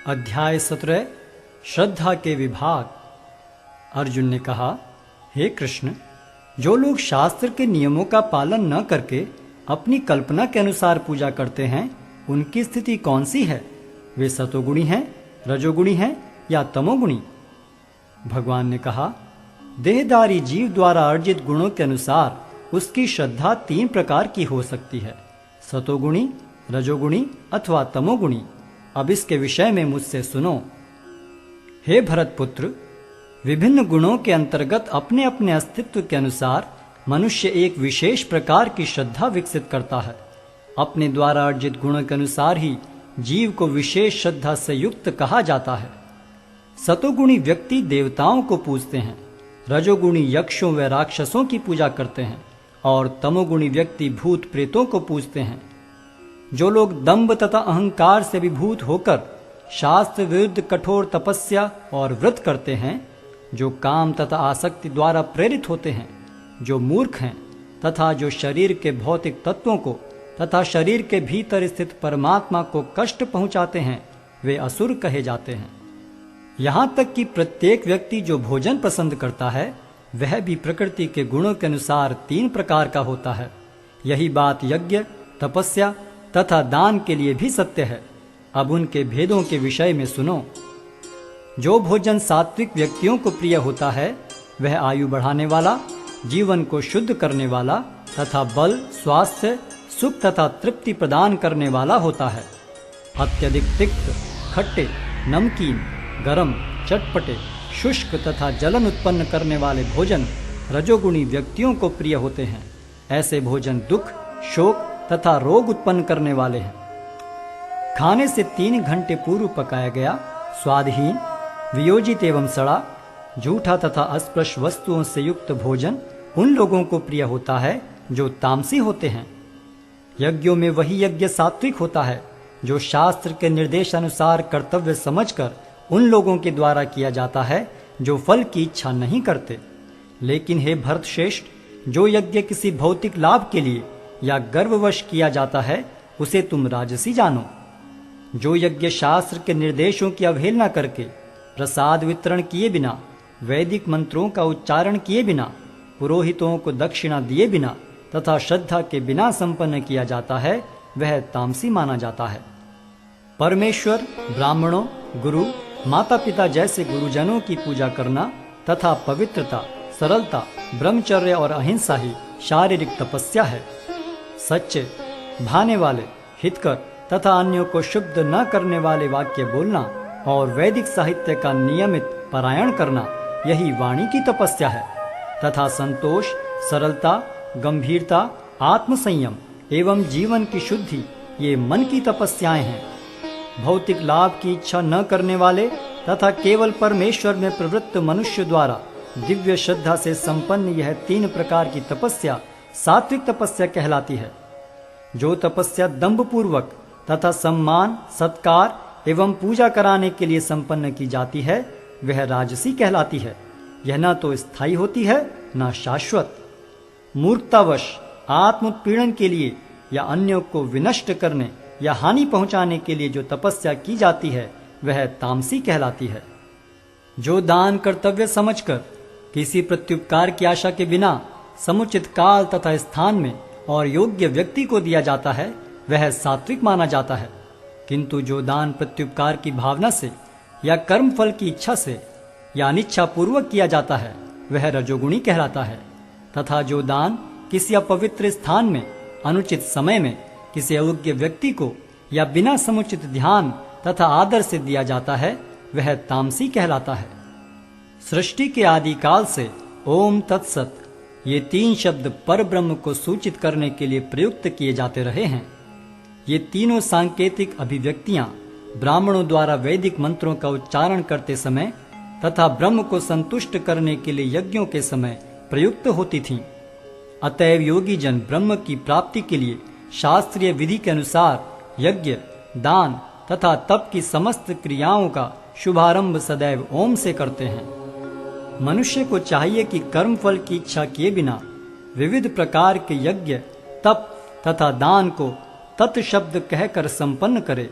अध्याय 17 श्रद्धा के विभाग। अर्जुन ने कहा, हे कृष्ण, जो लोग शास्त्र के नियमों का पालन न करके अपनी कल्पना के अनुसार पूजा करते हैं, उनकी स्थिति कौन सी है? वे सतोगुणी हैं, रजोगुणी हैं या तमोगुणी? भगवान ने कहा, देहधारी जीव द्वारा अर्जित गुणों के अनुसार उसकी श्रद्धा 3 प्रकार की हो सकती है, सतोगुणी, रजोगुणी अथवा तमोगुणी। अब इसके विषय में मुझसे सुनो। हे भरत पुत्र, विभिन्न गुणों के अंतर्गत अपने अपने अस्तित्व के अनुसार मनुष्य एक विशेष प्रकार की श्रद्धा विकसित करता है। अपने द्वारा अर्जित गुणों के अनुसार ही जीव को विशेष श्रद्धा से युक्त कहा जाता है। सतोगुणी व्यक्ति देवताओं को पूजते हैं, रजोगुणी यक्षों व राक्षसों की पूजा करते हैं और तमोगुणी व्यक्ति भूत प्रेतों को पूजते हैं। जो लोग दंभ तथा अहंकार से विभूत होकर शास्त्र विरुद्ध कठोर तपस्या और व्रत करते हैं, जो काम तथा आसक्ति द्वारा प्रेरित होते हैं, जो मूर्ख हैं तथा जो शरीर के भौतिक तत्वों को तथा शरीर के भीतर स्थित परमात्मा को कष्ट पहुंचाते हैं, वे असुर कहे जाते हैं। यहाँ तक कि प्रत्येक व्यक्ति जो भोजन पसंद करता है, वह भी प्रकृति के गुणों के अनुसार 3 प्रकार का होता है। यही बात यज्ञ, तपस्या तथा दान के लिए भी सत्य है। अब उनके भेदों के विषय में सुनो। जो भोजन सात्विक व्यक्तियों को प्रिय होता है, वह आयु बढ़ाने वाला, जीवन को शुद्ध करने वाला तथा बल, स्वास्थ्य, सुख तथा तृप्ति प्रदान करने वाला होता है। अत्यधिक तिक्त, खट्टे, नमकीन, गरम, चटपटे, शुष्क तथा जलन उत्पन्न करने वाले भोजन रजोगुणी व्यक्तियों को प्रिय होते हैं। ऐसे भोजन दुख, शोक तथा रोग उत्पन्न करने वाले हैं। खाने से 3 घंटे पूर्व पकाया गया, स्वादहीन, वियोजित एवं सड़ा, झूठा तथा अस्पृश्य वस्तुओं से युक्त भोजन उन लोगों को प्रिय होता है जो तामसी होते हैं। यज्ञों में वही यज्ञ सात्विक होता है जो शास्त्र के निर्देशानुसार कर्तव्य समझकर उन लोगों के द्वारा किया जाता है जो फल की इच्छा नहीं करते। लेकिन हे भरत श्रेष्ठ, जो यज्ञ किसी भौतिक लाभ के लिए या गर्ववश किया जाता है, उसे तुम राजसी जानो। जो यज्ञ शास्त्र के निर्देशों की अवहेलना करके, प्रसाद वितरण किए बिना, वैदिक मंत्रों का उच्चारण किए बिना, पुरोहितों को दक्षिणा दिए बिना तथा श्रद्धा के बिना संपन्न किया जाता है, वह तामसी माना जाता है। परमेश्वर, ब्राह्मणों, गुरु, माता पिता जैसे गुरुजनों की पूजा करना तथा पवित्रता, सरलता, ब्रह्मचर्य और अहिंसा ही शारीरिक तपस्या है। सच्चे, भाने वाले, हितकर तथा अन्यों को शुद्ध न करने वाले वाक्य बोलना और वैदिक साहित्य का नियमित पारायण करना, यही वाणी की तपस्या है। तथा संतोष, सरलता, गंभीरता, आत्मसंयम एवं जीवन की शुद्धि, ये मन की तपस्याएं हैं। भौतिक लाभ की इच्छा न करने वाले तथा केवल परमेश्वर में प्रवृत्त मनुष्य द्वारा दिव्य श्रद्धा से संपन्न यह 3 प्रकार की तपस्या सात्विक तपस्या कहलाती है। जो तपस्या दंभपूर्वक तथा सम्मान, सत्कार एवं पूजा कराने के लिए संपन्न की जाती है, वह राजसी कहलाती है। यह न तो स्थायी होती है, न शाश्वत। मूर्खतावश आत्मोत्पीड़न के लिए या अन्यों को विनष्ट करने या हानि पहुंचाने के लिए जो तपस्या की जाती है, वह तामसी कहलाती है। जो दान कर्तव्य समझकर किसी प्रत्युपकार की आशा के बिना समुचित काल तथा स्थान में और योग्य व्यक्ति को दिया जाता है, वह सात्विक माना जाता है। किंतु जो दान प्रत्युपकार की भावना से या कर्म फल की इच्छा से या अनिच्छा पूर्वक किया जाता है, वह रजोगुणी कहलाता है। तथा जो दान किसी अपवित्र स्थान में, अनुचित समय में, किसी अयोग्य व्यक्ति को या बिना समुचित ध्यान तथा आदर से दिया जाता है, वह तामसी कहलाता है। सृष्टि के आदिकाल से ओम तत्सत ये 3 शब्द पर ब्रह्म को सूचित करने के लिए प्रयुक्त किए जाते रहे हैं। ये तीनों सांकेतिक अभिव्यक्तियां ब्राह्मणों द्वारा वैदिक मंत्रों का उच्चारण करते समय तथा ब्रह्म को संतुष्ट करने के लिए यज्ञों के समय प्रयुक्त होती थीं। अतएव योगी जन ब्रह्म की प्राप्ति के लिए शास्त्रीय विधि के अनुसार यज्ञ, दान तथा तप की समस्त क्रियाओं का शुभारंभ सदैव ओम से करते हैं। मनुष्य को चाहिए कि कर्म फल की इच्छा किए बिना विविध प्रकार के यज्ञ, तप तथा दान को तत् शब्द कहकर संपन्न करे।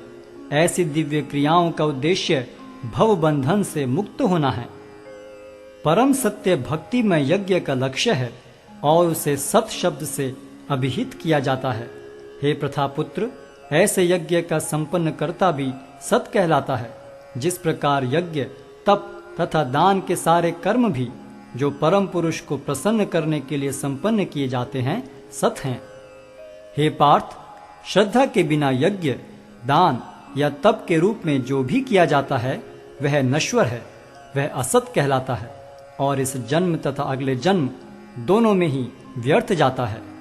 ऐसी दिव्य क्रियाओं का उद्देश्य भव बंधन से मुक्त होना है। परम सत्य भक्ति में यज्ञ का लक्ष्य है और उसे सत शब्द से अभिहित किया जाता है। हे प्रथापुत्र, ऐसे यज्ञ का संपन्न करता भी सत कहलाता है। जिस प्रकार यज्ञ, तप तथा दान के सारे कर्म भी जो परम पुरुष को प्रसन्न करने के लिए संपन्न किए जाते हैं, सत हैं। हे पार्थ, श्रद्धा के बिना यज्ञ, दान या तप के रूप में जो भी किया जाता है वह नश्वर है, वह असत कहलाता है और इस जन्म तथा अगले जन्म दोनों में ही व्यर्थ जाता है।